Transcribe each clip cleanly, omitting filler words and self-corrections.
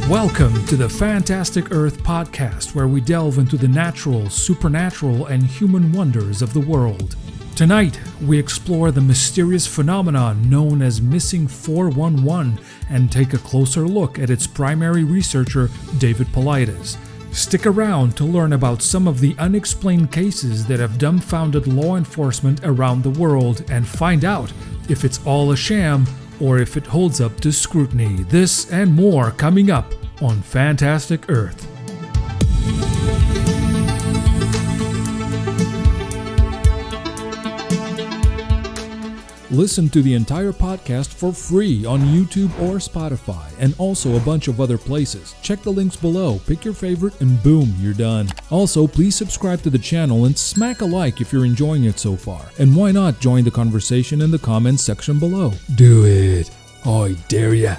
Welcome to the Fantastic Earth podcast, where we delve into the natural, supernatural, and human wonders of the world. Tonight, we explore the mysterious phenomenon known as Missing 411 and take a closer look at its primary researcher, David Paulides. Stick around to learn about some of the unexplained cases that have dumbfounded law enforcement around the world and find out if it's all a sham or if it holds up to scrutiny. This and more coming up on Fantastic Earth. Listen to the entire podcast for free on YouTube or Spotify, and also a bunch of other places. Check the links below, pick your favorite, and boom, you're done. Also, please subscribe to the channel and smack a like if you're enjoying it so far. And why not join the conversation in the comments section below? Do it. I dare ya.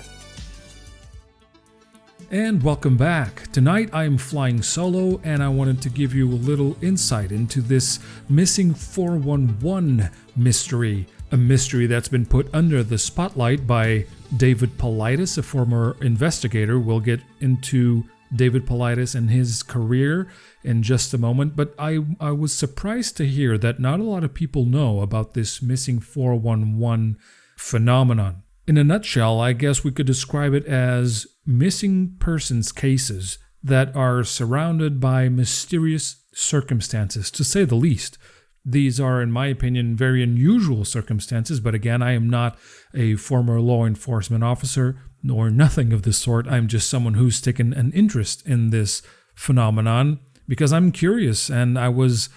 And welcome back. Tonight I am flying solo, and I wanted to give you a little insight into this Missing 411 mystery. A mystery that's been put under the spotlight by David Paulides, a former investigator. We'll get into David Paulides and his career in just a moment, but I was surprised to hear that not a lot of people know about this Missing 411 phenomenon. In a nutshell, I guess we could describe it as missing persons cases that are surrounded by mysterious circumstances, to say the least. These are, in my opinion, very unusual circumstances, but again, I am not a former law enforcement officer, nor nothing of the sort. I'm just someone who's taken an interest in this phenomenon because I'm curious, and I was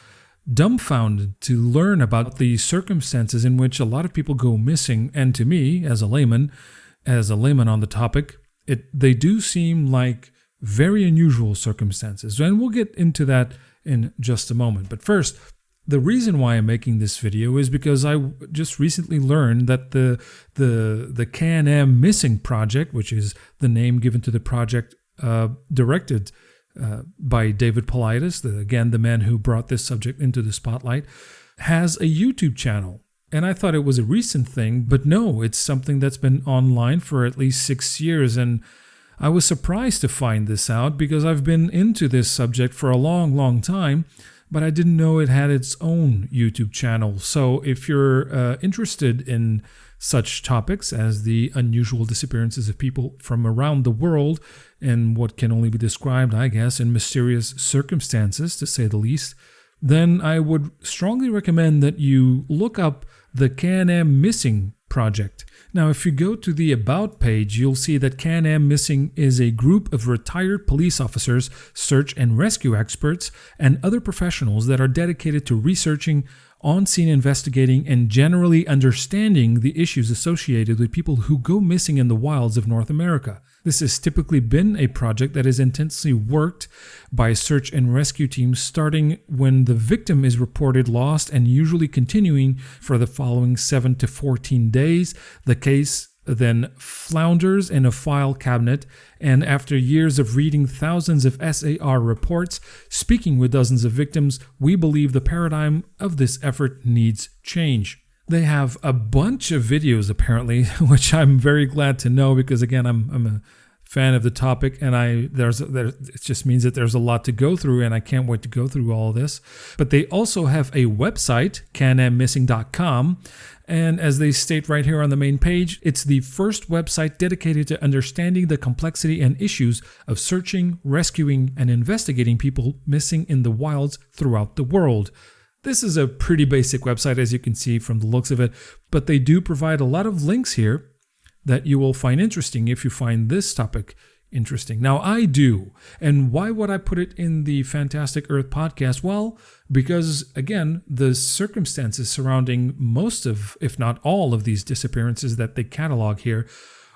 dumbfounded to learn about the circumstances in which a lot of people go missing. And to me, as a layman on the topic, they do seem like very unusual circumstances, and we'll get into that in just a moment. But first, the reason why I'm making this video is because I just recently learned that the CanAm Missing project, which is the name given to the project directed by David Paulides, the man who brought this subject into the spotlight, has a YouTube channel. And I thought it was a recent thing, but no, it's something that's been online for at least 6 years. And I was surprised to find this out because I've been into this subject for a long, long time, but I didn't know it had its own YouTube channel. So if you're interested in such topics as the unusual disappearances of people from around the world and what can only be described, I guess, in mysterious circumstances, to say the least, then I would strongly recommend that you look up the CanAm Missing project. Now, if you go to the About page, you'll see that CanAm Missing is a group of retired police officers, search and rescue experts, and other professionals that are dedicated to researching, on-scene investigating, and generally understanding the issues associated with people who go missing in the wilds of North America. This has typically been a project that is intensely worked by search and rescue teams, starting when the victim is reported lost and usually continuing for the following 7 to 14 days. The case then flounders in a file cabinet, and after years of reading thousands of SAR reports, speaking with dozens of victims, we believe the paradigm of this effort needs change. They have a bunch of videos, apparently, which I'm very glad to know because, again, I'm a fan of the topic, and it just means that there's a lot to go through, and I can't wait to go through all of this. But they also have a website, canammissing.com, and as they state right here on the main page, it's the first website dedicated to understanding the complexity and issues of searching, rescuing, and investigating people missing in the wilds throughout the world. This is a pretty basic website, as you can see from the looks of it, but they do provide a lot of links here that you will find interesting if you find this topic interesting. Now, I do. And why would I put it in the Fantastic Earth podcast? Well, because, again, the circumstances surrounding most of, if not all of these disappearances that they catalog here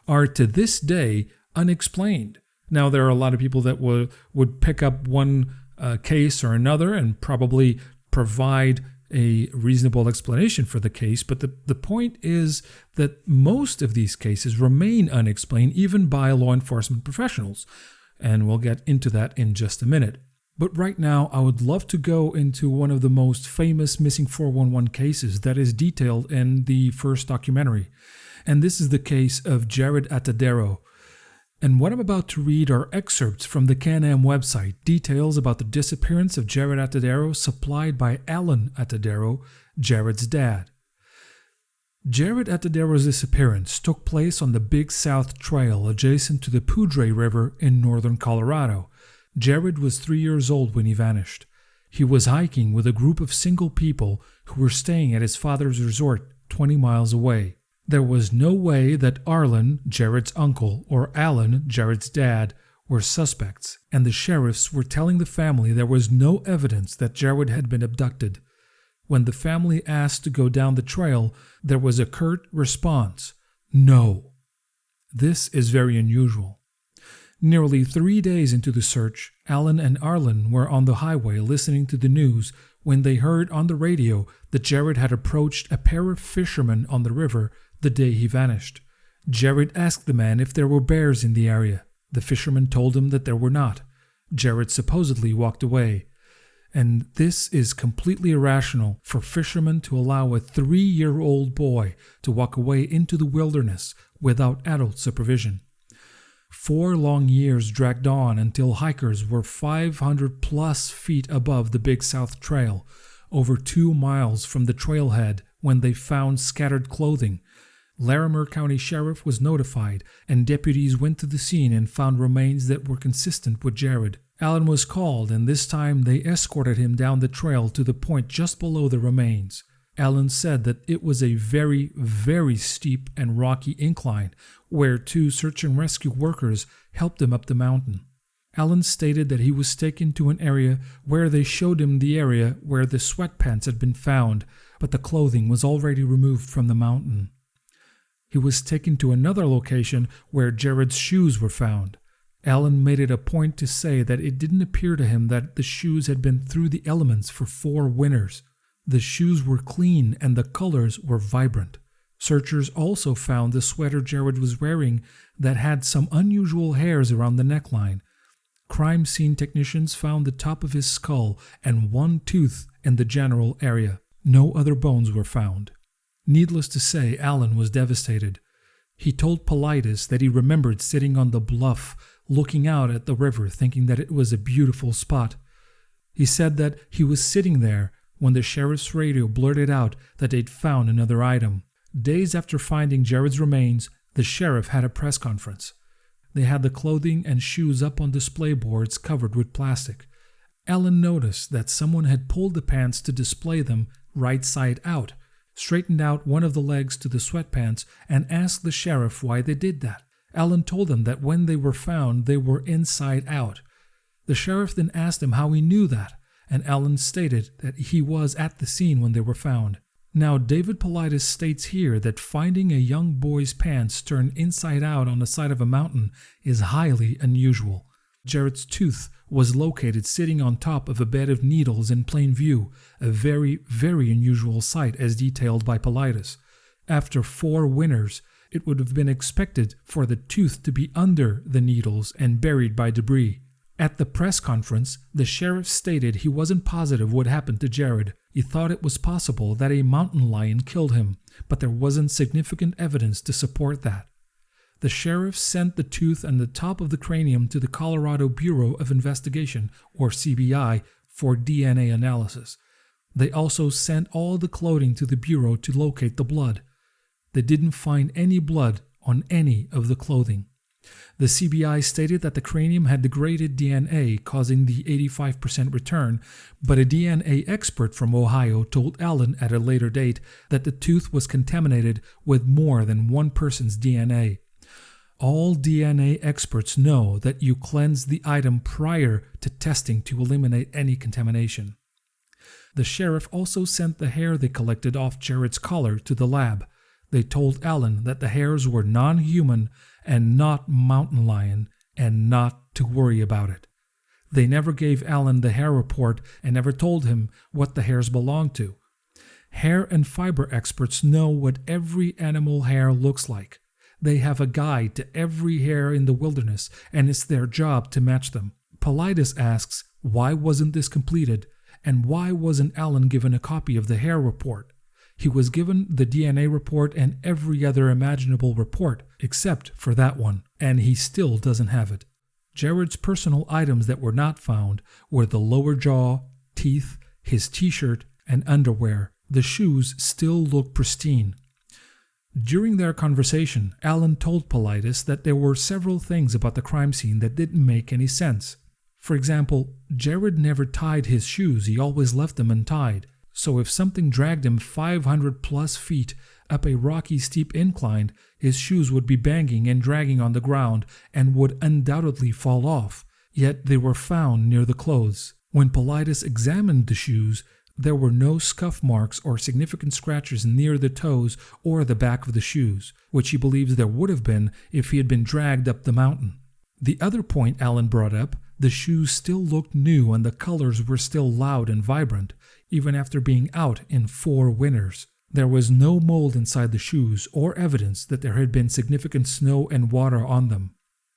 are to this day unexplained. Now, there are a lot of people that would pick up one case or another and probably provide a reasonable explanation for the case, but the point is that most of these cases remain unexplained even by law enforcement professionals, and we'll get into that in just a minute. But right now, I would love to go into one of the most famous Missing 411 cases that is detailed in the first documentary, and this is the case of Atadero. And what I'm about to read are excerpts from the CanAm website, details about the disappearance of Jared Atadero supplied by Alan Atadero, Jared's dad. Jared Atadero's disappearance took place on the Big South Trail adjacent to the Poudre River in northern Colorado. Jared was 3 years old when he vanished. He was hiking with a group of single people who were staying at his father's resort 20 miles away. There was no way that Arlen, Jared's uncle, or Alan, Jared's dad, were suspects, and the sheriffs were telling the family there was no evidence that Jared had been abducted. When the family asked to go down the trail, there was a curt response: no. This is very unusual. Nearly 3 days into the search, Alan and Arlen were on the highway listening to the news when they heard on the radio that Jared had approached a pair of fishermen on the river the day he vanished. Jared asked the man if there were bears in the area. The fishermen told him that there were not. Jared supposedly walked away. And this is completely irrational for fishermen to allow a 3-year-old boy to walk away into the wilderness without adult supervision. 4 long years dragged on until hikers were 500 plus feet above the Big South Trail, over 2 miles from the trailhead, when they found scattered clothing. Larimer County Sheriff was notified, and deputies went to the scene and found remains that were consistent with Jared. Alan was called, and this time they escorted him down the trail to the point just below the remains. Alan said that it was a very, very steep and rocky incline where 2 search and rescue workers helped him up the mountain. Alan stated that he was taken to an area where they showed him the area where the sweatpants had been found, but the clothing was already removed from the mountain. He was taken to another location where Jared's shoes were found. Alan made it a point to say that it didn't appear to him that the shoes had been through the elements for 4 winters. The shoes were clean and the colors were vibrant. Searchers also found the sweater Jared was wearing that had some unusual hairs around the neckline. Crime scene technicians found the top of his skull and 1 tooth in the general area. No other bones were found. Needless to say, Alan was devastated. He told Paulides that he remembered sitting on the bluff, looking out at the river, thinking that it was a beautiful spot. He said that he was sitting there when the sheriff's radio blurted out that they'd found another item. Days after finding Jared's remains, the sheriff had a press conference. They had the clothing and shoes up on display boards covered with plastic. Alan noticed that someone had pulled the pants to display them right side out, straightened out one of the legs to the sweatpants, and asked the sheriff why they did that. Alan told them that when they were found, they were inside out. The sheriff then asked him how he knew that, and Alan stated that he was at the scene when they were found. Now, David Paulides states here that finding a young boy's pants turned inside out on the side of a mountain is highly unusual. Jared's tooth was located sitting on top of a bed of needles in plain view, a very, very unusual sight as detailed by Paulides. After 4 winters, it would have been expected for the tooth to be under the needles and buried by debris. At the press conference, the sheriff stated he wasn't positive what happened to Jared. He thought it was possible that a mountain lion killed him, but there wasn't significant evidence to support that. The sheriff sent the tooth and the top of the cranium to the Colorado Bureau of Investigation, or CBI, for DNA analysis. They also sent all the clothing to the Bureau to locate the blood. They didn't find any blood on any of the clothing. The CBI stated that the cranium had degraded DNA, causing the 85% return, but a DNA expert from Ohio told Alan at a later date that the tooth was contaminated with more than one person's DNA. All DNA experts know that you cleanse the item prior to testing to eliminate any contamination. The sheriff also sent the hair they collected off Jared's collar to the lab. They told Alan that the hairs were non-human and not mountain lion, and not to worry about it. They never gave Alan the hair report and never told him what the hairs belonged to. Hair and fiber experts know what every animal hair looks like. They have a guide to every hair in the wilderness, and it's their job to match them. Paulides asks, why wasn't this completed, and why wasn't Alan given a copy of the hair report? He was given the DNA report and every other imaginable report, except for that one. and he still doesn't have it. Jared's personal items that were not found were the lower jaw, teeth, his t-shirt, and underwear. The shoes still look pristine. During their conversation, Alan told Paulides that there were several things about the crime scene that didn't make any sense. For example, Jared never tied his shoes, he always left them untied. So if something dragged him 500 plus feet up a rocky steep incline, his shoes would be banging and dragging on the ground and would undoubtedly fall off. Yet they were found near the clothes. When Paulides examined the shoes, there were no scuff marks or significant scratches near the toes or the back of the shoes, which he believes there would have been if he had been dragged up the mountain. The other point Alan brought up, the shoes still looked new and the colors were still loud and vibrant, even after being out in 4 winters. There was no mold inside the shoes or evidence that there had been significant snow and water on them.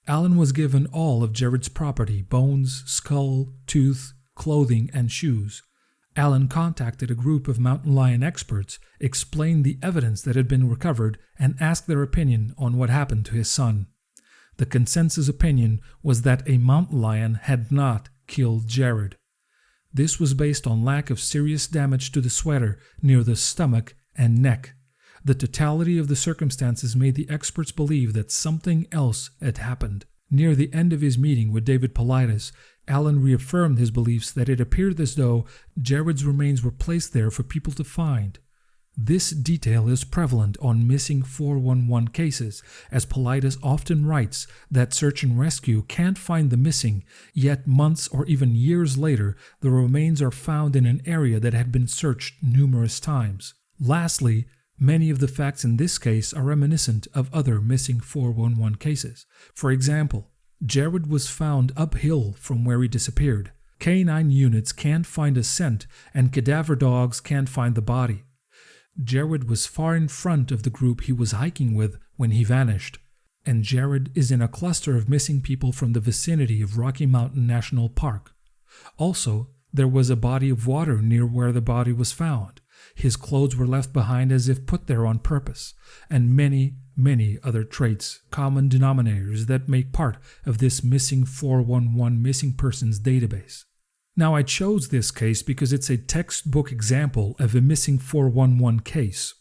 Alan was given all of Jared's property, bones, skull, tooth, clothing, and shoes. Alan contacted a group of mountain lion experts, explained the evidence that had been recovered, and asked their opinion on what happened to his son. The consensus opinion was that a mountain lion had not killed Jared. This was based on lack of serious damage to the sweater near the stomach and neck. The totality of the circumstances made the experts believe that something else had happened. Near the end of his meeting with David Paulides, Alan reaffirmed his beliefs that it appeared as though Jared's remains were placed there for people to find. This detail is prevalent on missing 411 cases, as Paulides often writes that search and rescue can't find the missing, yet months or even years later, the remains are found in an area that had been searched numerous times. Lastly, many of the facts in this case are reminiscent of other missing 411 cases. For example, Jared was found uphill from where he disappeared. Canine units can't find a scent, and cadaver dogs can't find the body. Jared was far in front of the group he was hiking with when he vanished, and Jared is in a cluster of missing people from the vicinity of Rocky Mountain National Park. Also, there was a body of water near where the body was found. His clothes were left behind as if put there on purpose, and many other traits, common denominators that make part of this missing 411 missing persons database. Now, I chose this case because it's a textbook example of a missing 411 case.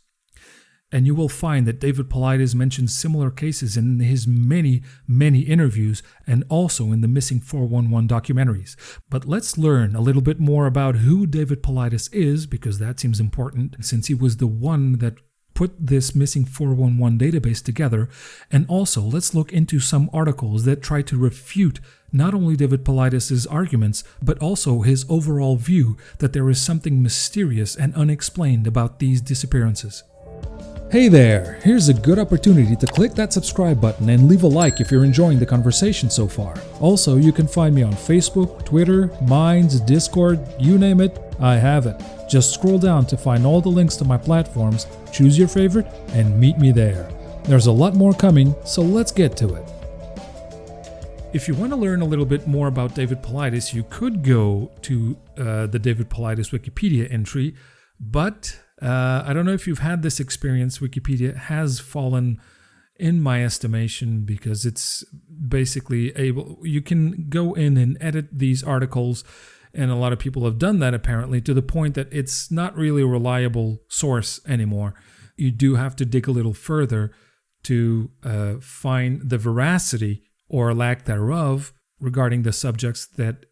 And you will find that David Paulides mentions similar cases in his many interviews and also in the Missing 411 documentaries. But let's learn a little bit more about who David Paulides is, because that seems important since he was the one that put this Missing 411 database together. And also, let's look into some articles that try to refute not only David Paulides' arguments, but also his overall view that there is something mysterious and unexplained about these disappearances. Hey there, here's a good opportunity to click that subscribe button and leave a like if you're enjoying the conversation so far. Also, you can find me on Facebook, Twitter, Minds, Discord, you name it, I have it. Just scroll down to find all the links to my platforms, choose your favorite, and meet me there. There's a lot more coming, so let's get to it. If you want to learn a little bit more about David Paulides, you could go to the David Paulides Wikipedia entry, but I don't know if you've had this experience. Wikipedia has fallen in my estimation because it's basically you can go in and edit these articles, and a lot of people have done that apparently, to the point that it's not really a reliable source anymore. You do have to dig a little further to find the veracity or lack thereof regarding the subjects that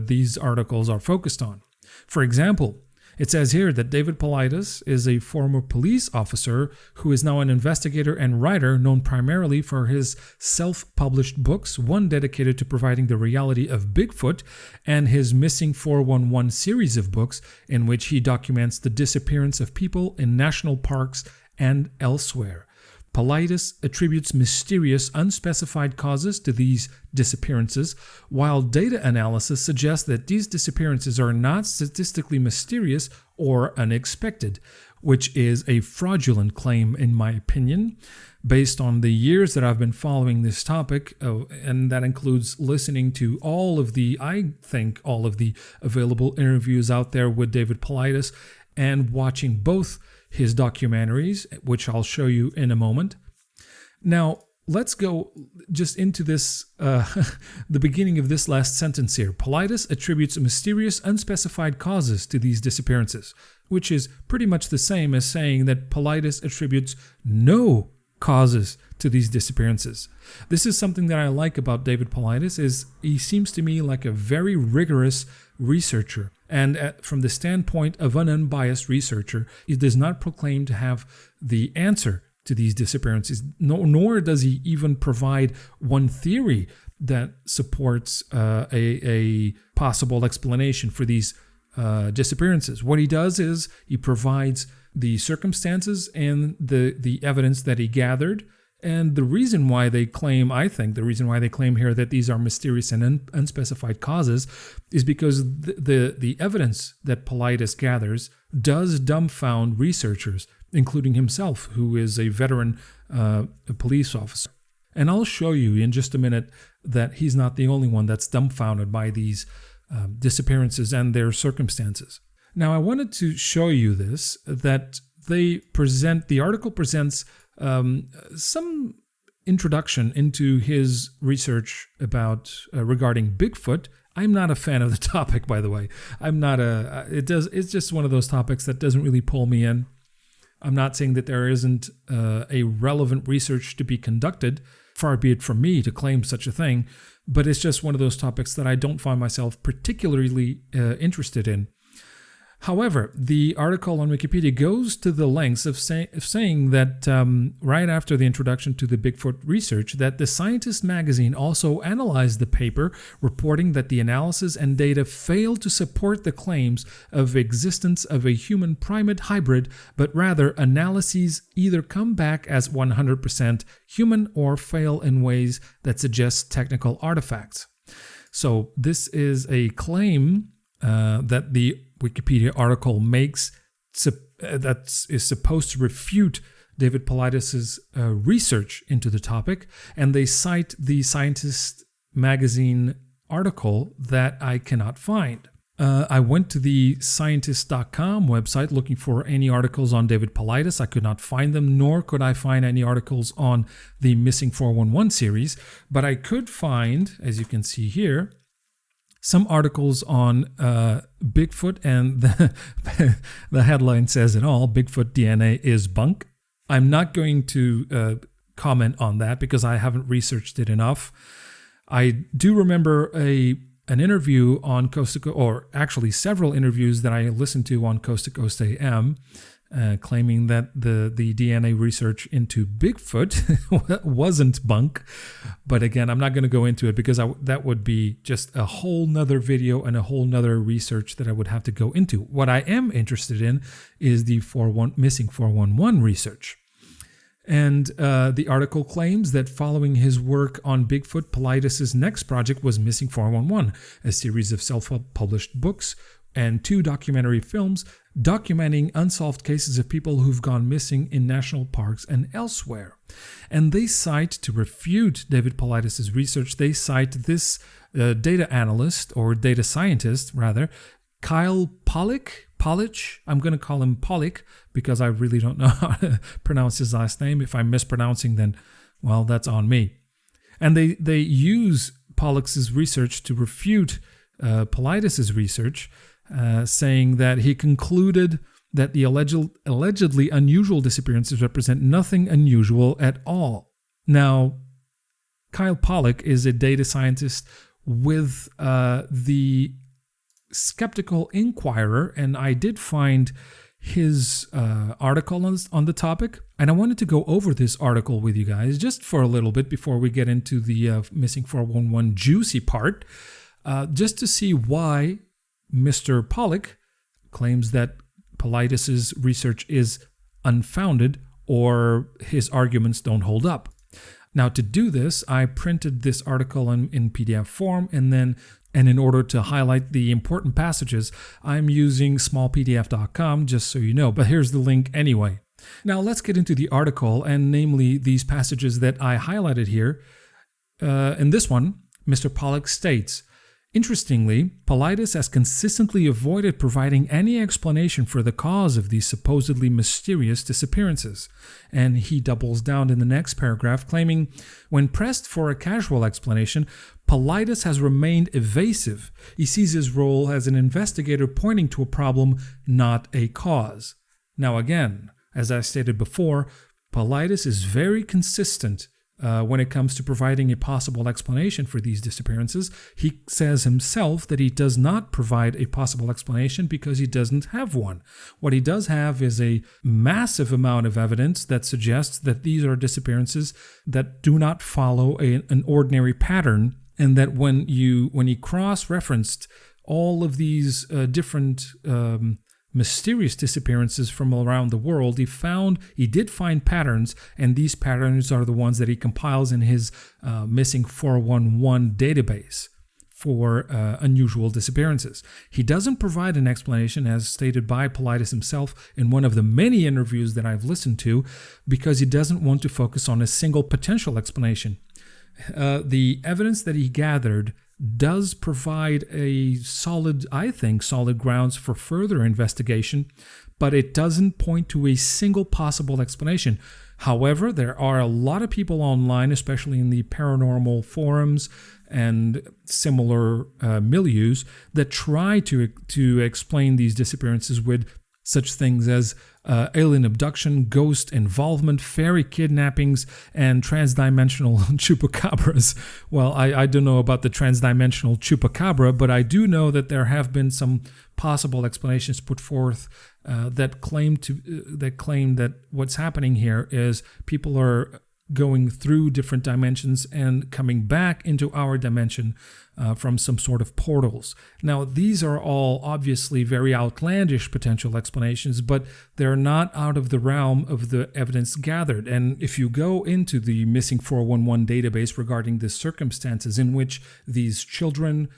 these articles are focused on. For example, it says here that David Paulides is a former police officer who is now an investigator and writer known primarily for his self-published books, one dedicated to providing the reality of Bigfoot, and his Missing 411 series of books in which he documents the disappearance of people in national parks and elsewhere. Paulides attributes mysterious, unspecified causes to these disappearances, while data analysis suggests that these disappearances are not statistically mysterious or unexpected, which is a fraudulent claim in my opinion, based on the years that I've been following this topic, and that includes listening to all of the available interviews out there with David Paulides and watching both his documentaries, which I'll show you in a moment. Now, let's go just into this, the beginning of this last sentence here. Paulides attributes mysterious, unspecified causes to these disappearances, which is pretty much the same as saying that Paulides attributes no causes to these disappearances. This is something that I like about David Paulides, is he seems to me like a very rigorous researcher. And from the standpoint of an unbiased researcher, he does not proclaim to have the answer to these disappearances, nor does he even provide one theory that supports a possible explanation for these disappearances. What he does is he provides the circumstances and the evidence that he gathered. And the reason why they claim, the reason why they claim here that these are mysterious and unspecified causes is because the evidence that Paulides gathers does dumbfound researchers, including himself, who is a veteran police officer. And I'll show you in just a minute that he's not the only one that's dumbfounded by these disappearances and their circumstances. Now, I wanted to show you this, that the article presents some introduction into his research about regarding Bigfoot. I'm not a fan of the topic, by the way. It's just one of those topics that doesn't really pull me in. I'm not saying that there isn't a relevant research to be conducted, far be it from me to claim such a thing, but it's just one of those topics that I don't find myself particularly interested in. However, the article on Wikipedia goes to the lengths of saying that right after the introduction to the Bigfoot research, that the Scientist magazine also analyzed the paper, reporting that the analysis and data failed to support the claims of existence of a human primate hybrid, but rather analyses either come back as 100% human or fail in ways that suggest technical artifacts. So this is a claim that the Wikipedia article makes that is supposed to refute David Paulides' research into the topic, and they cite the Scientist magazine article that I cannot find. I went to the scientist.com website looking for any articles on David Paulides. I could not find them, nor could I find any articles on the Missing 411 series, but I could find, as you can see here, some articles on Bigfoot, and the headline says it all: Bigfoot DNA is bunk. I'm not going to comment on that because I haven't researched it enough. I do remember an interview on Coast to Coast, or actually several interviews that I listened to on Coast to Coast AM, claiming that the DNA research into Bigfoot wasn't bunk. But again, I'm not going to go into it because that would be just a whole nother video and a whole nother research that I would have to go into. What I am interested in is the Missing 411 research. And the article claims that following his work on Bigfoot, Paulides' next project was Missing 411, a series of self-published books and 2 documentary films documenting unsolved cases of people who've gone missing in national parks and elsewhere. And they cite, to refute David Paulides' research, they cite this data analyst, or data scientist rather, Kyle Polich. I'm going to call him Polich because I really don't know how to pronounce his last name. If I'm mispronouncing, then, well, that's on me. And they use Polich's research to refute Paulides' research, saying that he concluded that the allegedly unusual disappearances represent nothing unusual at all. Now, Kyle Polich is a data scientist with the Skeptical Inquirer, and I did find his article on the topic, and I wanted to go over this article with you guys just for a little bit before we get into the Missing 411 juicy part, just to see why Mr. Polich claims that Paulides' research is unfounded or his arguments don't hold up. Now, to do this, I printed this article in PDF form, and in order to highlight the important passages, I'm using smallpdf.com, just so you know, but here's the link anyway. Now, let's get into the article, and namely these passages that I highlighted here. In this one, Mr. Polich states, Interestingly, Paulides has consistently avoided providing any explanation for the cause of these supposedly mysterious disappearances, and he doubles down in the next paragraph, claiming, when pressed for a casual explanation, Paulides has remained evasive. He sees his role as an investigator pointing to a problem, not a cause. Now again, as I stated before, Paulides is very consistent when it comes to providing a possible explanation for these disappearances. He says himself that he does not provide a possible explanation because he doesn't have one. What he does have is a massive amount of evidence that suggests that these are disappearances that do not follow an ordinary pattern, and that when he cross-referenced all of these different mysterious disappearances from around the world, he did find patterns, and these patterns are the ones that he compiles in his missing 411 database for unusual disappearances. He doesn't provide an explanation, as stated by Paulides himself in one of the many interviews that I've listened to, because he doesn't want to focus on a single potential explanation. The evidence that he gathered does provide solid grounds for further investigation, but it doesn't point to a single possible explanation. However, there are a lot of people online, especially in the paranormal forums and similar milieus, that try to explain these disappearances with such things as alien abduction, ghost involvement, fairy kidnappings, and transdimensional chupacabras. Well, I don't know about the transdimensional chupacabra, but I do know that there have been some possible explanations put forth that claim that what's happening here is people are going through different dimensions and coming back into our dimension from some sort of portals. Now, these are all obviously very outlandish potential explanations, but they're not out of the realm of the evidence gathered. And if you go into the missing 411 database regarding the circumstances in which these children,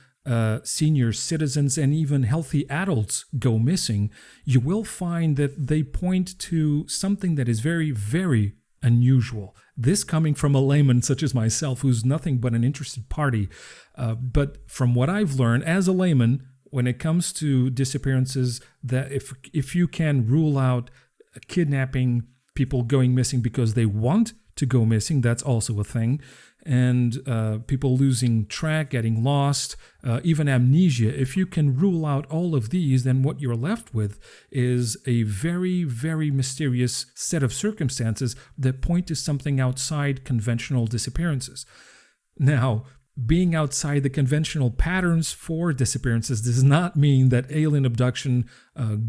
senior citizens, and even healthy adults go missing, you will find that they point to something that is very, very unusual. This coming from a layman such as myself, who's nothing but an interested party. But from what I've learned as a layman, when it comes to disappearances, that if you can rule out kidnapping, people going missing because they want to go missing, that's also a thing. And people losing track, getting lost, even amnesia. If you can rule out all of these, then what you're left with is a very, very mysterious set of circumstances that point to something outside conventional disappearances. Now, being outside the conventional patterns for disappearances does not mean that alien abduction,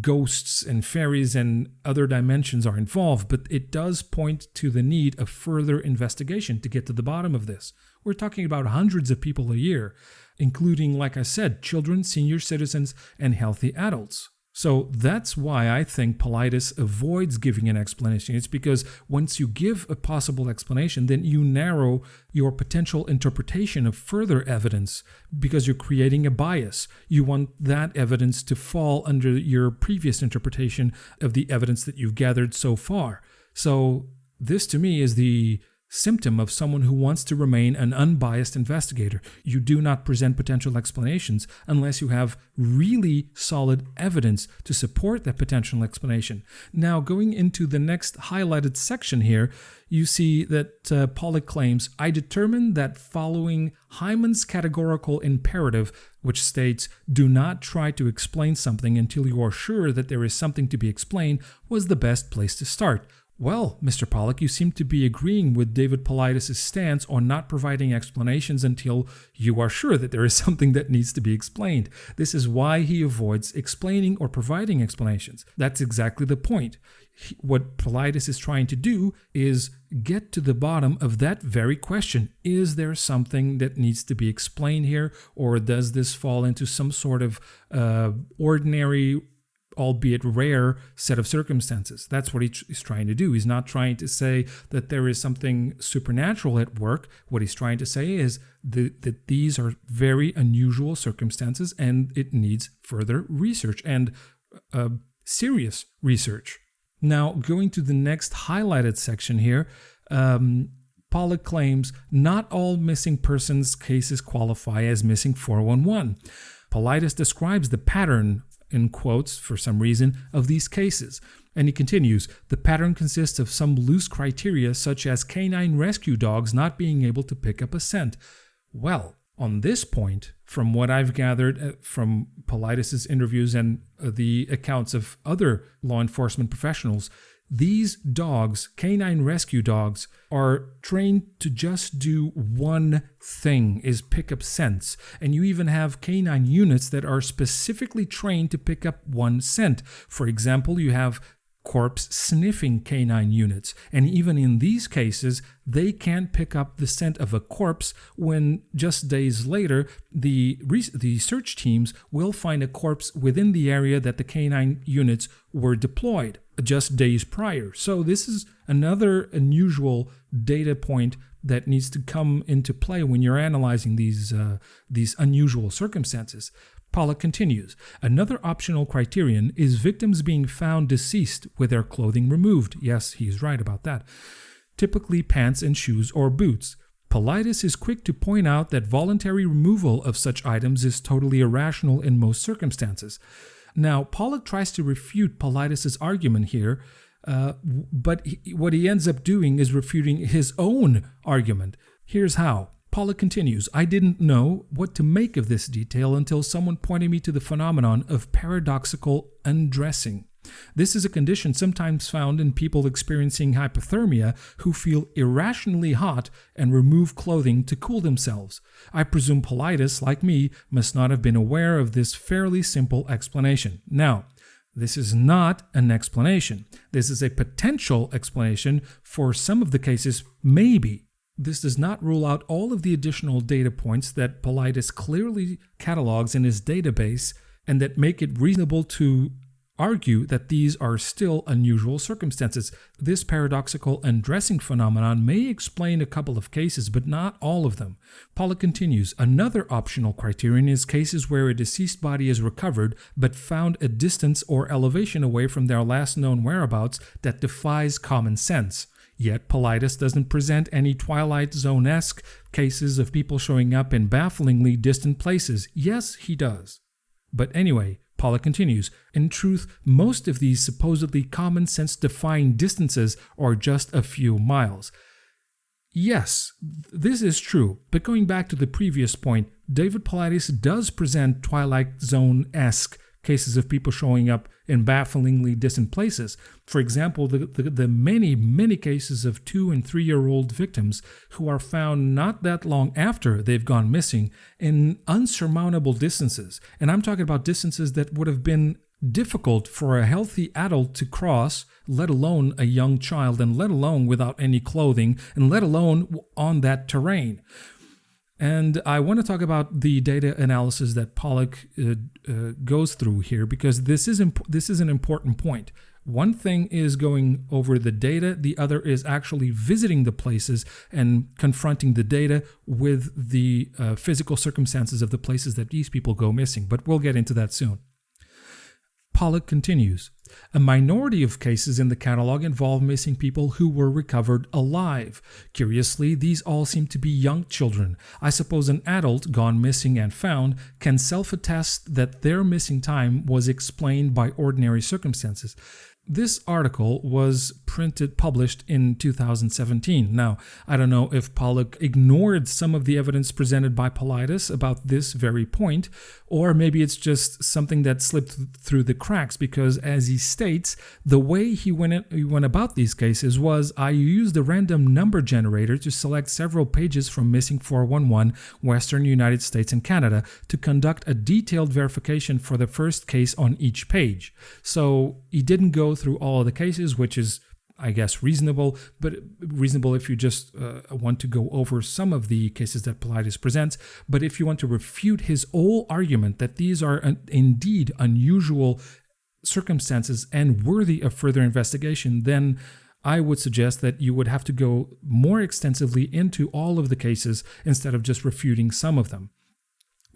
ghosts and fairies and other dimensions are involved, but it does point to the need of further investigation to get to the bottom of this. We're talking about hundreds of people a year, including, like I said, children, senior citizens, and healthy adults. So that's why I think Paulides avoids giving an explanation. It's because once you give a possible explanation, then you narrow your potential interpretation of further evidence because you're creating a bias. You want that evidence to fall under your previous interpretation of the evidence that you've gathered so far. So this to me is the symptom of someone who wants to remain an unbiased investigator. You do not present potential explanations unless you have really solid evidence to support that potential explanation. Now, going into the next highlighted section here, you see that Polich claims, I determined that following Hyman's categorical imperative, which states, do not try to explain something until you are sure that there is something to be explained, was the best place to start. Well, Mr. Polich, you seem to be agreeing with David Paulides' stance on not providing explanations until you are sure that there is something that needs to be explained. This is why he avoids explaining or providing explanations. That's exactly the point. What Paulides is trying to do is get to the bottom of that very question. Is there something that needs to be explained here, or does this fall into some sort of ordinary, albeit rare, set of circumstances? That's what he's trying to do. He's not trying to say that there is something supernatural at work. What he's trying to say is that these are very unusual circumstances and it needs further research and serious research. Now, going to the next highlighted section here, Polich claims not all missing persons cases qualify as missing 411. Paulides describes the pattern, in quotes for some reason, of these cases. And he continues, the pattern consists of some loose criteria such as canine rescue dogs not being able to pick up a scent. Well, on this point, from what I've gathered from Paulides' interviews and the accounts of other law enforcement professionals, these dogs, canine rescue dogs, are trained to just do one thing, is pick up scents. And you even have canine units that are specifically trained to pick up one scent. For example, you have corpse sniffing canine units. And even in these cases, they can't pick up the scent of a corpse when just days later, the search teams will find a corpse within the area that the canine units were deployed just days prior. So this is another unusual data point that needs to come into play when you're analyzing these unusual circumstances. Polich continues, another optional criterion is victims being found deceased with their clothing removed. Yes, he's right about that. Typically pants and shoes or boots. Paulides is quick to point out that voluntary removal of such items is totally irrational in most circumstances. Now, Polich tries to refute Paulides' argument here, but what he ends up doing is refuting his own argument. Here's how. Polich continues, I didn't know what to make of this detail until someone pointed me to the phenomenon of paradoxical undressing. This is a condition sometimes found in people experiencing hypothermia who feel irrationally hot and remove clothing to cool themselves. I presume Paulides, like me, must not have been aware of this fairly simple explanation. Now, this is not an explanation. This is a potential explanation for some of the cases, maybe. This does not rule out all of the additional data points that Paulides clearly catalogs in his database and that make it reasonable to argue that these are still unusual circumstances. This paradoxical undressing phenomenon may explain a couple of cases, but not all of them. Polich continues, another optional criterion is cases where a deceased body is recovered but found a distance or elevation away from their last known whereabouts that defies common sense. Yet Paulides doesn't present any Twilight Zone-esque cases of people showing up in bafflingly distant places. Yes, he does. But anyway, Polich continues, in truth, most of these supposedly common sense defying distances are just a few miles. Yes, this is true, but going back to the previous point, David Paulides does present Twilight Zone-esque cases of people showing up in bafflingly distant places. For example, the many cases of 2- and 3-year-old victims who are found not that long after they've gone missing in unsurmountable distances. And I'm talking about distances that would have been difficult for a healthy adult to cross, let alone a young child, and let alone without any clothing, and let alone on that terrain. And I want to talk about the data analysis that Polich goes through here, because this is an important point. One thing is going over the data, the other is actually visiting the places and confronting the data with the physical circumstances of the places that these people go missing. But we'll get into that soon. Polich continues, a minority of cases in the catalog involve missing people who were recovered alive. Curiously, these all seem to be young children. I suppose an adult gone missing and found can self-attest that their missing time was explained by ordinary circumstances. This article was published in 2017. Now, I don't know if Polich ignored some of the evidence presented by Paulides about this very point, or maybe it's just something that slipped through the cracks, because as he states, the way he went about these cases was, I used a random number generator to select several pages from Missing 411, Western United States and Canada, to conduct a detailed verification for the first case on each page. So he didn't go through all of the cases, which is, I guess, reasonable, but reasonable if you just want to go over some of the cases that Paulides presents. But if you want to refute his whole argument that these are indeed unusual circumstances and worthy of further investigation, then I would suggest that you would have to go more extensively into all of the cases instead of just refuting some of them.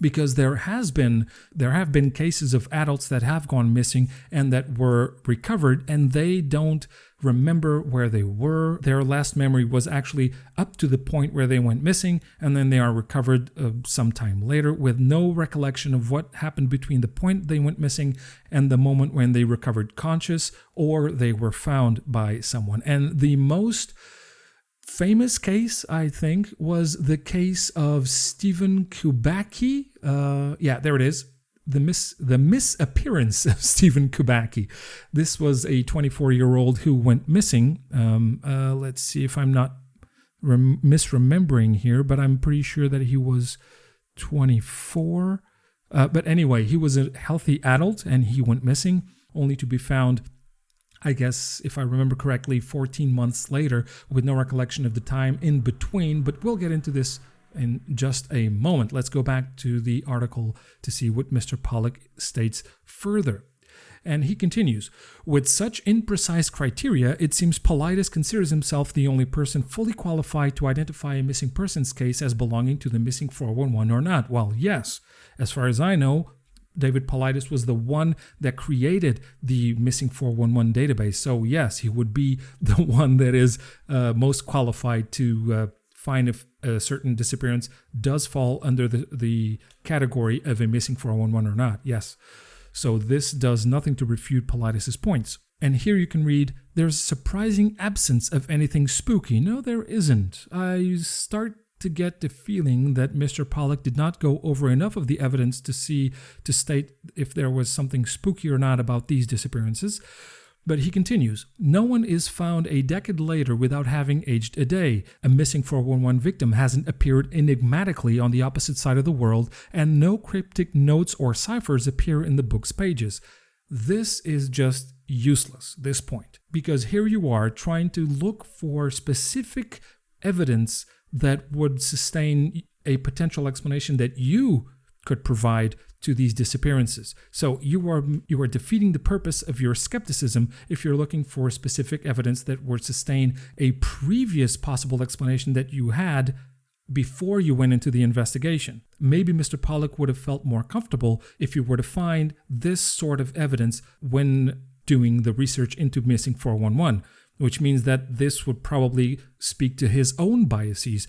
because there have been cases of adults that have gone missing and that were recovered, and they don't remember where they were. Their last memory was actually up to the point where they went missing, and then they are recovered sometime later with no recollection of what happened between the point they went missing and the moment when they recovered conscious or they were found by someone. And the most famous case, I think, was the case of Stephen Kubacki. There it is. The Misappearance of Stephen Kubacki. This was a 24-year-old who went missing. Let's see if I'm not misremembering here, but I'm pretty sure that he was 24. But anyway, he was a healthy adult and he went missing, only to be found, I guess, if I remember correctly, 14 months later with no recollection of the time in between. But we'll get into this in just a moment. Let's go back to the article to see what Mr. Polich states further. And he continues, with such imprecise criteria, it seems Paulides considers himself the only person fully qualified to identify a missing persons case as belonging to the missing 411 or not. Well, yes, as far as I know, David Paulides was the one that created the missing 411 database. So yes, he would be the one that is most qualified to find if a certain disappearance does fall under the category of a missing 411 or not. Yes. So this does nothing to refute Paulides' points. And here you can read, there's a surprising absence of anything spooky. No, there isn't. I start to get the feeling that Mr. Polich did not go over enough of the evidence to state if there was something spooky or not about these disappearances. But he continues, no one is found a decade later without having aged a day. A missing 411 victim hasn't appeared enigmatically on the opposite side of the world, and no cryptic notes or ciphers appear in the book's pages. This is just useless, this point, because here you are trying to look for specific evidence that would sustain a potential explanation that you could provide to these disappearances. So you are defeating the purpose of your skepticism if you're looking for specific evidence that would sustain a previous possible explanation that you had before you went into the investigation. Maybe Mr. Polich would have felt more comfortable if you were to find this sort of evidence when doing the research into missing 411. Which means that this would probably speak to his own biases.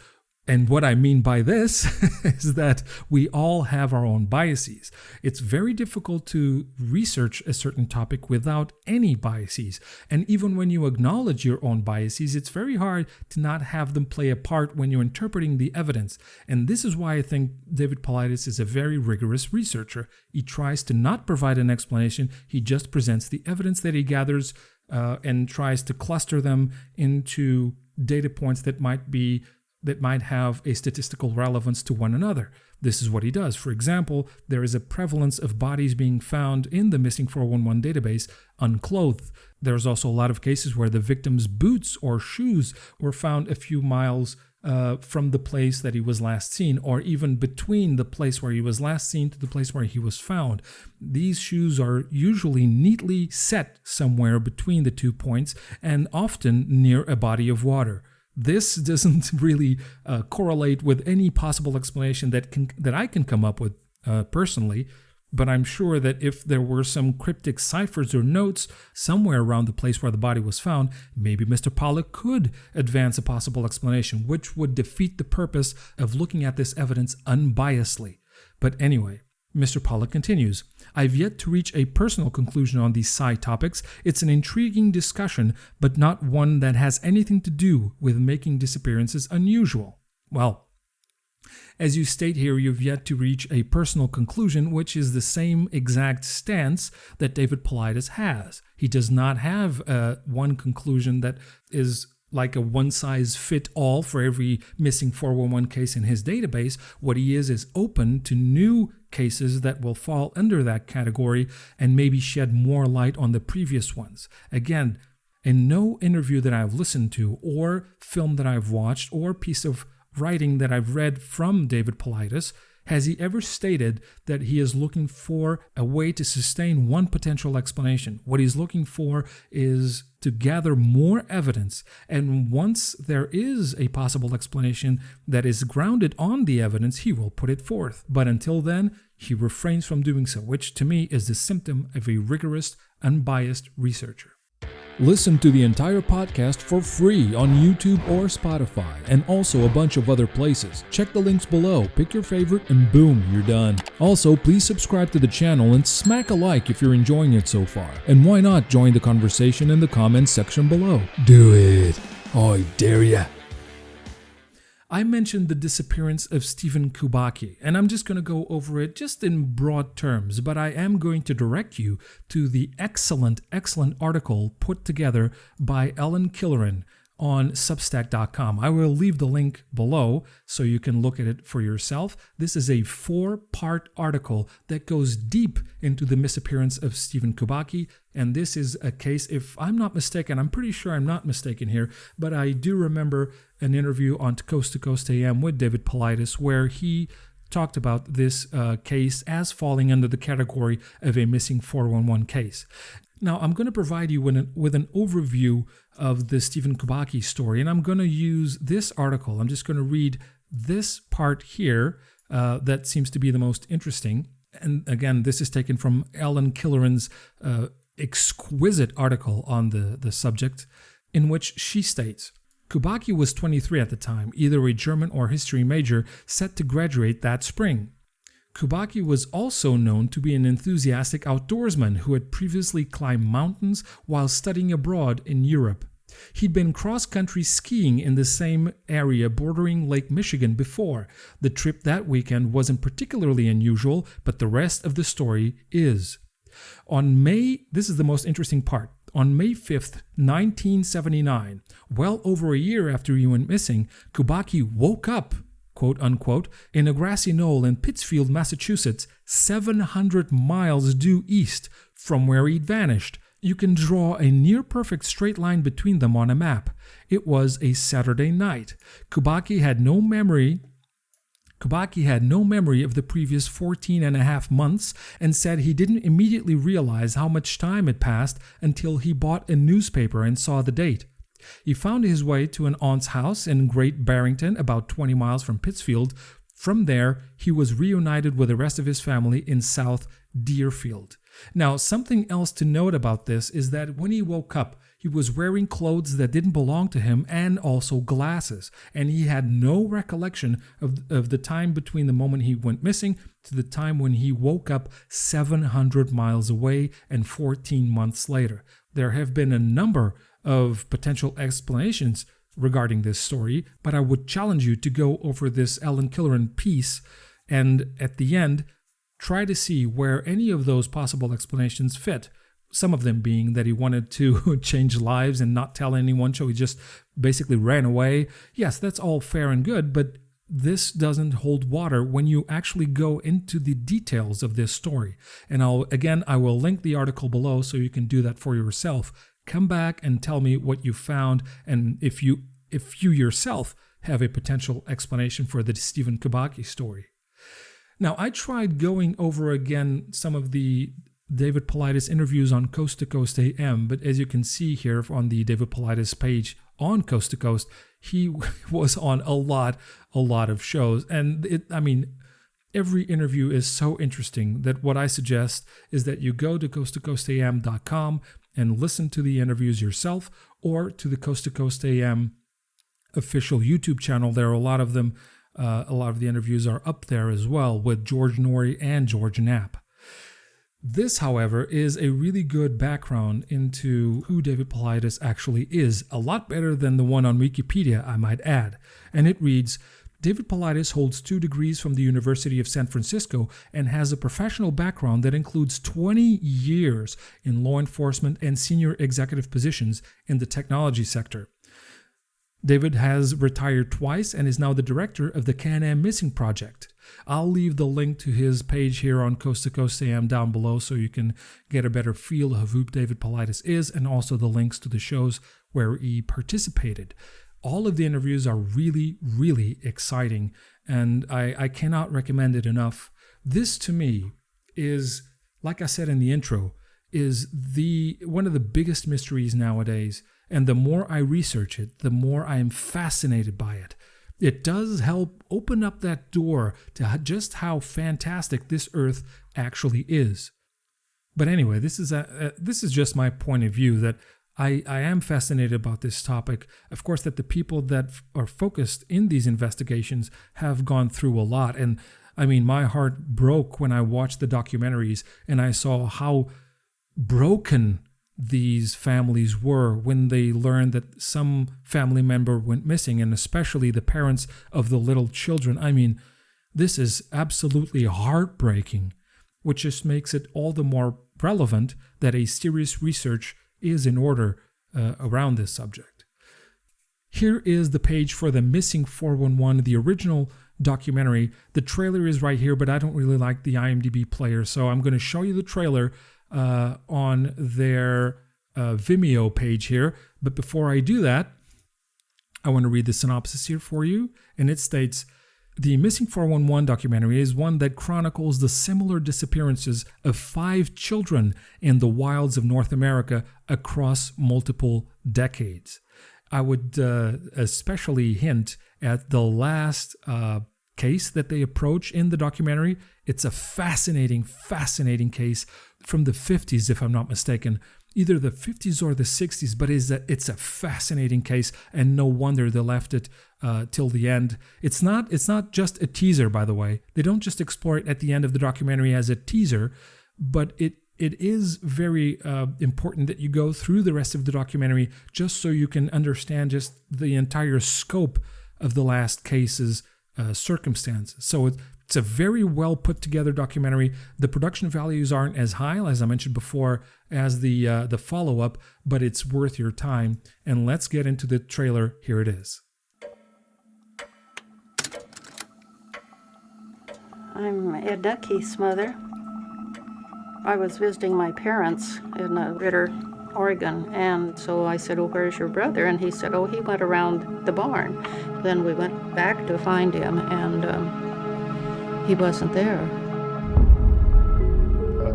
And what I mean by this is that we all have our own biases. It's very difficult to research a certain topic without any biases. And even when you acknowledge your own biases, it's very hard to not have them play a part when you're interpreting the evidence. And this is why I think David Paulides is a very rigorous researcher. He tries to not provide an explanation. He just presents the evidence that he gathers and tries to cluster them into data points that might have a statistical relevance to one another. This is what he does. For example, there is a prevalence of bodies being found in the missing 411 database unclothed. There's also a lot of cases where the victim's boots or shoes were found a few miles from the place that he was last seen, or even between the place where he was last seen to the place where he was found. These shoes are usually neatly set somewhere between the 2 points and often near a body of water. This doesn't really correlate with any possible explanation that I can come up with personally. But I'm sure that if there were some cryptic ciphers or notes somewhere around the place where the body was found, maybe Mr. Polich could advance a possible explanation, which would defeat the purpose of looking at this evidence unbiasedly. But anyway, Mr. Polich continues, I've yet to reach a personal conclusion on these side topics. It's an intriguing discussion, but not one that has anything to do with making disappearances unusual. Well, as you state here, you've yet to reach a personal conclusion, which is the same exact stance that David Paulides has. He does not have one conclusion that is like a one-size-fit-all for every missing 411 case in his database. What he is open to new cases that will fall under that category and maybe shed more light on the previous ones. Again, in no interview that I've listened to or film that I've watched or piece of writing that I've read from David Paulides has he ever stated that he is looking for a way to sustain one potential explanation. What he's looking for is to gather more evidence, and once there is a possible explanation that is grounded on the evidence, he will put it forth. But until then, he refrains from doing so, which to me is the symptom of a rigorous, unbiased researcher. Listen to the entire podcast for free on YouTube or Spotify, and also a bunch of other places. Check the links below, pick your favorite, and boom, you're done. Also, please subscribe to the channel and smack a like if you're enjoying it so far. And why not join the conversation in the comments section below? Do it. I dare ya. I mentioned the disappearance of Stephen Kubacki, and I'm just going to go over it just in broad terms, but I am going to direct you to the excellent article put together by Ellen Killoran on Substack.com. I will leave the link below so you can look at it for yourself. This is a 4-part article that goes deep into the misappearance of Stephen Kubacki, and this is a case, if I'm not mistaken, I'm pretty sure I'm not mistaken here, but I do remember an interview on Coast to Coast AM with David Paulides where he talked about this case as falling under the category of a missing 411 case. Now, I'm going to provide you with an overview of the Stephen Kubacki story, and I'm going to use this article. I'm just going to read this part here that seems to be the most interesting. And again, this is taken from Ellen Killoran's exquisite article on the subject, in which she states, Kubacki was 23 at the time, either a German or history major, set to graduate that spring. Kubacki was also known to be an enthusiastic outdoorsman who had previously climbed mountains while studying abroad in Europe. He'd been cross-country skiing in the same area bordering Lake Michigan before. The trip that weekend wasn't particularly unusual, but the rest of the story is. This is the most interesting part. On May 5th, 1979, well over a year after he went missing, Kubacki woke up, quote unquote, in a grassy knoll in Pittsfield, Massachusetts, 700 miles due east from where he'd vanished. You can draw a near-perfect straight line between them on a map. It was a Saturday night. Kubacki had no memory of the previous 14 and a half months and said he didn't immediately realize how much time had passed until he bought a newspaper and saw the date. He found his way to an aunt's house in Great Barrington, about 20 miles from Pittsfield. From there, he was reunited with the rest of his family in South Deerfield. Now, something else to note about this is that when he woke up, he was wearing clothes that didn't belong to him and also glasses, and he had no recollection of the time between the moment he went missing to the time when he woke up 700 miles away and 14 months later. There have been a number of potential explanations regarding this story, but I would challenge you to go over this Ellen Killoran piece and at the end try to see where any of those possible explanations fit. Some of them being that he wanted to change lives and not tell anyone, so he just basically ran away. Yes, that's all fair and good, but this doesn't hold water when you actually go into the details of this story. And I will link the article below so you can do that for yourself. Come back and tell me what you found, and if you yourself have a potential explanation for the Stephen Kubacki story. Now, I tried going over again some of the David Paulides interviews on Coast to Coast AM, but as you can see here on the David Paulides page on Coast to Coast, he was on a lot of shows, and every interview is so interesting that what I suggest is that you go to coasttocoastam.com and listen to the interviews yourself, or to the Coast to Coast AM official YouTube channel. There are a lot of them. A lot of the interviews are up there as well with George Norrie and George Knapp. This, however, is a really good background into who David Paulides actually is, a lot better than the one on Wikipedia, I might add. And it reads, David Paulides holds 2 degrees from the University of San Francisco and has a professional background that includes 20 years in law enforcement and senior executive positions in the technology sector. David has retired twice and is now the director of the CanAm Missing Project. I'll leave the link to his page here on Coast to Coast AM down below so you can get a better feel of who David Paulides is, and also the links to the shows where he participated. All of the interviews are really, really exciting, and I cannot recommend it enough. This, to me, is, like I said in the intro, is one of the biggest mysteries nowadays. And the more I research it, the more I am fascinated by it. It does help open up that door to just how fantastic this Earth actually is. But anyway, this is just my point of view, that I am fascinated about this topic. Of course, that the people that are focused in these investigations have gone through a lot. And I mean, my heart broke when I watched the documentaries and I saw how broken these families were when they learned that some family member went missing, and especially the parents of the little children. I mean, this is absolutely heartbreaking, which just makes it all the more relevant that a serious research is in order around this subject. Here is the page for the Missing 411, the original documentary. The trailer is right here, but I don't really like the IMDb player, so I'm going to show you the trailer on their Vimeo page here. But before I do that, I want to read the synopsis here for you. And it states, the Missing 411 documentary is one that chronicles the similar disappearances of 5 children in the wilds of North America across multiple decades. I would especially hint at the last case that they approach in the documentary. It's a fascinating case from the 50s, if I'm not mistaken. Either the 50s or the 60s, but it's a fascinating case, and no wonder they left it till the end. It's not just a teaser, by the way. They don't just explore it at the end of the documentary as a teaser, but it is very important that you go through the rest of the documentary just so you can understand just the entire scope of the last case's circumstances. So it's a very well put together documentary. The production values aren't as high, as I mentioned before, as the follow-up, but it's worth your time. And let's get into the trailer. Here it is. I'm Edna Keith's mother. I was visiting my parents in Ritter, Oregon, and so I said, "Oh, where's your brother?" And he said, "Oh, he went around the barn." Then we went back to find him, and he wasn't there.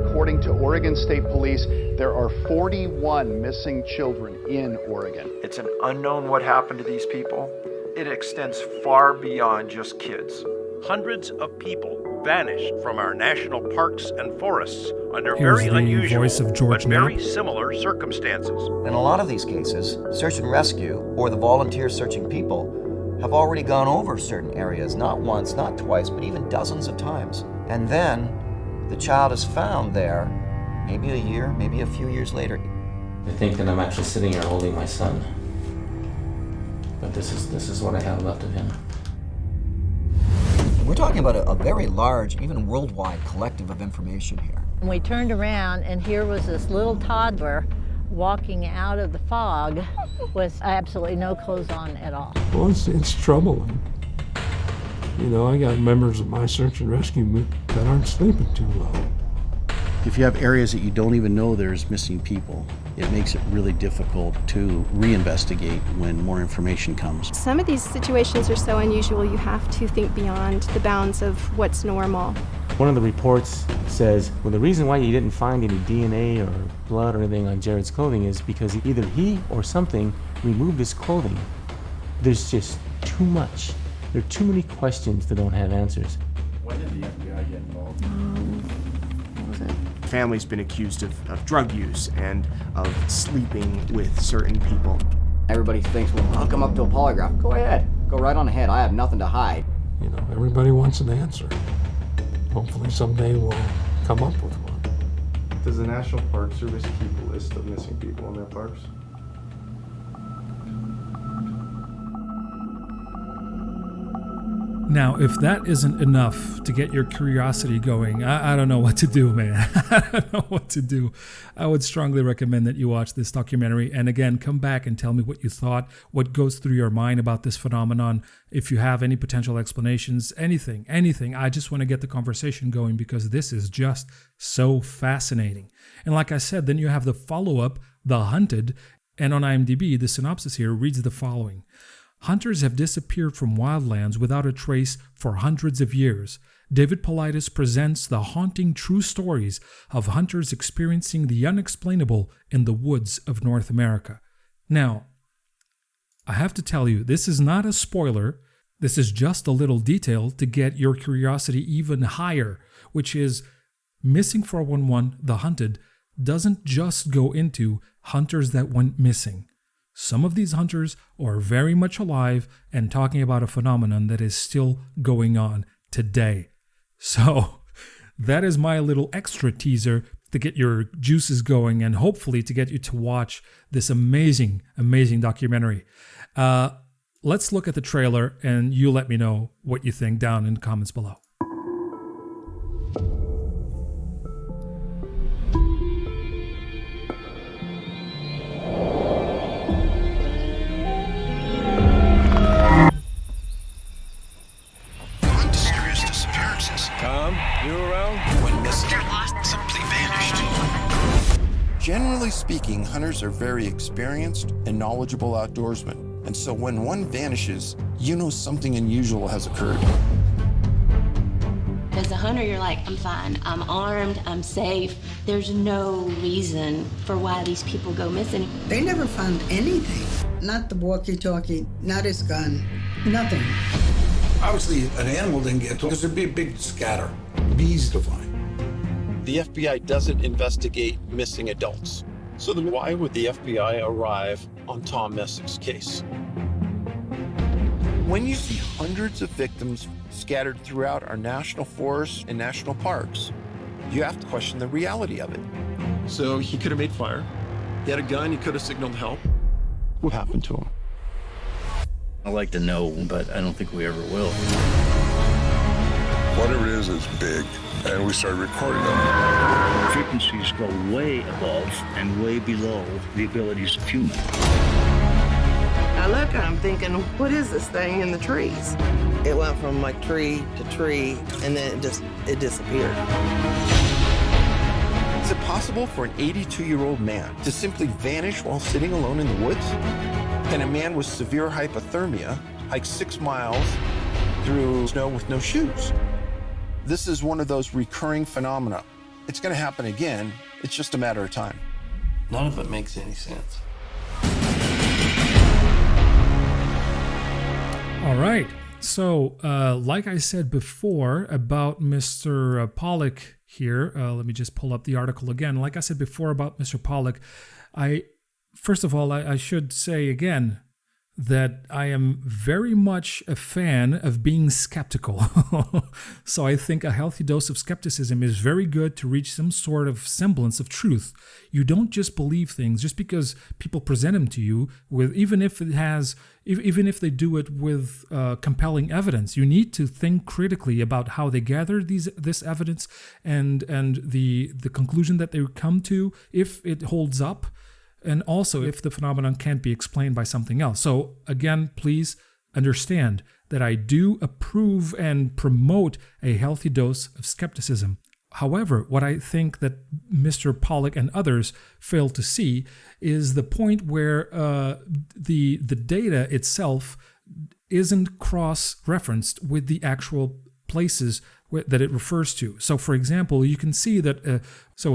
According to Oregon State Police, there are 41 missing children in Oregon. It's an unknown what happened to these people. It extends far beyond just kids. Hundreds of people vanished from our national parks and forests under Here's very the unusual voice of George but very Knapp. similar circumstances. In a lot of these cases, search and rescue, or the volunteers searching people, have already gone over certain areas, not once, not twice, but even dozens of times. And then the child is found there, maybe a year, maybe a few years later. I think that I'm actually sitting here holding my son. But this is what I have left of him. We're talking about a very large, even worldwide collective of information here. And we turned around, and here was this little toddler walking out of the fog with absolutely no clothes on at all. Well, it's troubling. You know, I got members of my search and rescue that aren't sleeping too well. If you have areas that you don't even know there's missing people, it makes it really difficult to reinvestigate when more information comes. Some of these situations are so unusual you have to think beyond the bounds of what's normal. One of the reports says, well, the reason why you didn't find any DNA or blood or anything on Jared's clothing is because either he or something removed his clothing. There's just too much. There are too many questions that don't have answers. When did the FBI get involved? What was it? Family's been accused of drug use and of sleeping with certain people. Everybody thinks, well, I'll come up to a polygraph. Go ahead. Go right on ahead. I have nothing to hide. You know, everybody wants an answer. Hopefully someday we'll come up with one. Does the National Park Service keep a list of missing people in their parks? Now, if that isn't enough to get your curiosity going, I don't know what to do, man. I don't know what to do. I would strongly recommend that you watch this documentary. And again, come back and tell me what you thought, what goes through your mind about this phenomenon. If you have any potential explanations, anything. I just want to get the conversation going because this is just so fascinating. And like I said, then you have the follow-up, The Hunted. And on IMDb, the synopsis here reads the following. Hunters have disappeared from wildlands without a trace for hundreds of years. David Paulides presents the haunting true stories of hunters experiencing the unexplainable in the woods of North America. Now, I have to tell you, this is not a spoiler. This is just a little detail to get your curiosity even higher, which is Missing 411, The Hunted, doesn't just go into hunters that went missing. Some of these hunters are very much alive and talking about a phenomenon that is still going on today. So that is my little extra teaser to get your juices going and hopefully to get you to watch this amazing, amazing documentary. Let's look at the trailer and you let me know what you think down in the comments below. Mysterious disappearances. Tom, you around? When missing, they're lost, simply vanished. Generally speaking, hunters are very experienced and knowledgeable outdoorsmen. And so when one vanishes, you know something unusual has occurred. As a hunter, you're like, I'm fine, I'm armed, I'm safe. There's no reason for why these people go missing. They never found anything. Not the walkie-talkie, not his gun, nothing. Obviously, an animal didn't get to because there'd be a big scatter. It'd be easy to find. The FBI doesn't investigate missing adults. So then why would the FBI arrive on Tom Messick's case? When you see hundreds of victims scattered throughout our national forests and national parks, you have to question the reality of it. So he could have made fire. He had a gun, he could have signaled help. What happened to him? I like to know, but I don't think we ever will. Whatever it is big, and we started recording them. Frequencies go way above and way below the abilities of humans. I look, I'm thinking, what is this thing in the trees? It went from like tree to tree, and then it disappeared. Is it possible for an 82-year-old man to simply vanish while sitting alone in the woods? Can a man with severe hypothermia hike 6 miles through snow with no shoes? This is one of those recurring phenomena. It's going to happen again. It's just a matter of time. None of it makes any sense. All right. So, like I said before about Mr. Polich here, let me just pull up the article again. Like I said before about Mr. Polich, first of all, I should say again that I am very much a fan of being skeptical. So I think a healthy dose of skepticism is very good to reach some sort of semblance of truth. You don't just believe things just because people present them to you with, even if they do it with compelling evidence. You need to think critically about how they gather this evidence and the conclusion that they come to, if it holds up. And also if the phenomenon can't be explained by something else. So again, please understand that I do approve and promote a healthy dose of skepticism. However, what I think that Mr. Polich and others fail to see is the point where the data itself isn't cross-referenced with the actual places that it refers to. So for example, you can see that a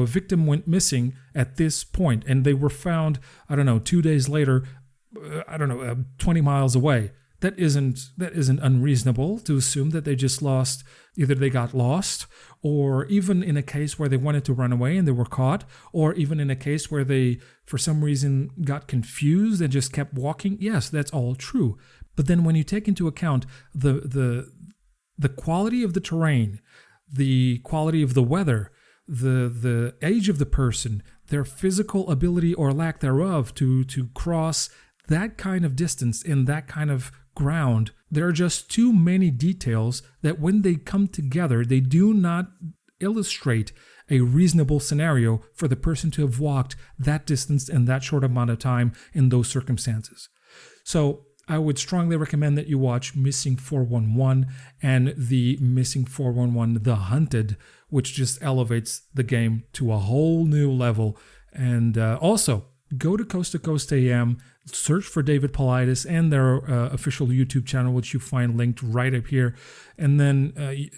victim went missing at this point and they were found, 2 days later, 20 miles away. That isn't unreasonable to assume that they just lost, either they got lost, or even in a case where they wanted to run away and they were caught, or even in a case where they, for some reason, got confused and just kept walking. Yes, that's all true. But then when you take into account the quality of the terrain, the quality of the weather, the age of the person, their physical ability or lack thereof to cross that kind of distance in that kind of ground, there are just too many details that when they come together, they do not illustrate a reasonable scenario for the person to have walked that distance in that short amount of time in those circumstances. So I would strongly recommend that you watch Missing 411 and the Missing 411 The Hunted, which just elevates the game to a whole new level. And also, go to Coast to Coast AM, search for David Paulides and their official YouTube channel, which you find linked right up here, and then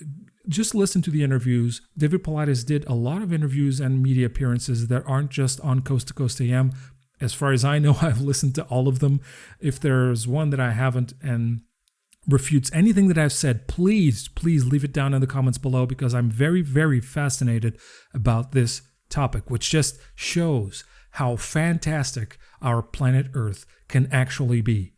just listen to the interviews. David Paulides did a lot of interviews and media appearances that aren't just on Coast to Coast AM. As far as I know, I've listened to all of them. If there's one that I haven't and refutes anything that I've said, please leave it down in the comments below, because I'm very, very fascinated about this topic, which just shows how fantastic our planet Earth can actually be.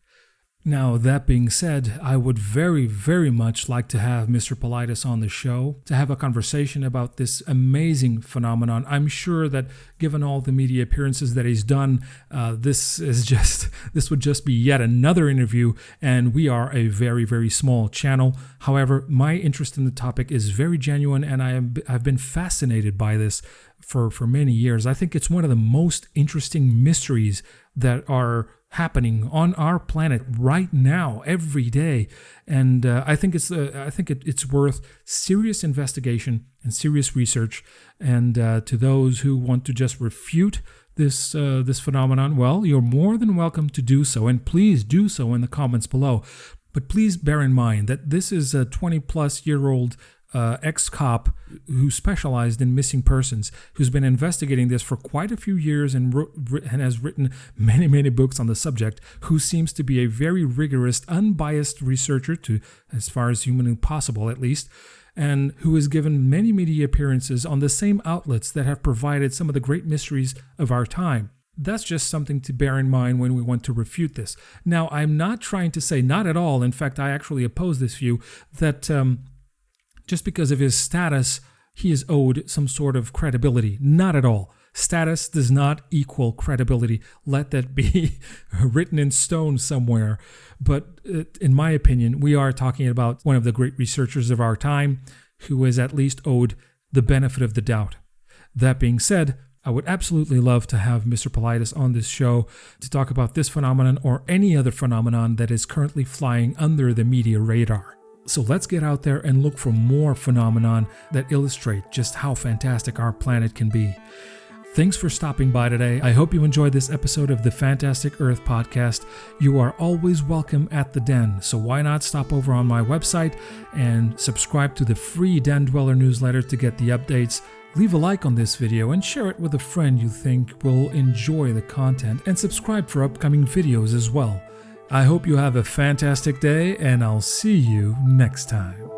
Now, that being said, I would very, very much like to have Mr. Paulides on the show to have a conversation about this amazing phenomenon. I'm sure that given all the media appearances that he's done, this would just be yet another interview, and we are a very, very small channel. However, my interest in the topic is very genuine, and I've been fascinated by this for many years. I think it's one of the most interesting mysteries that are happening on our planet right now, every day, and I think it's worth serious investigation and serious research. And to those who want to just refute this phenomenon, well, you're more than welcome to do so, and please do so in the comments below. But please bear in mind that this is a 20-plus-year-old ex-cop who specialized in missing persons, who's been investigating this for quite a few years and has written many, many books on the subject, who seems to be a very rigorous, unbiased researcher, to as far as humanly possible at least, and who has given many media appearances on the same outlets that have provided some of the great mysteries of our time. That's just something to bear in mind when we want to refute this. Now, I'm not trying to say, not at all, in fact, I actually oppose this view, that just because of his status, he is owed some sort of credibility. Not at all. Status does not equal credibility. Let that be written in stone somewhere. But in my opinion, we are talking about one of the great researchers of our time who is at least owed the benefit of the doubt. That being said, I would absolutely love to have Mr. Paulides on this show to talk about this phenomenon or any other phenomenon that is currently flying under the media radar. So let's get out there and look for more phenomenon that illustrate just how fantastic our planet can be. Thanks for stopping by today. I hope you enjoyed this episode of the Fantastic Earth podcast. You are always welcome at the Den, so why not stop over on my website and subscribe to the free Den Dweller newsletter to get the updates. Leave a like on this video and share it with a friend you think will enjoy the content, and subscribe for upcoming videos as well. I hope you have a fantastic day, and I'll see you next time.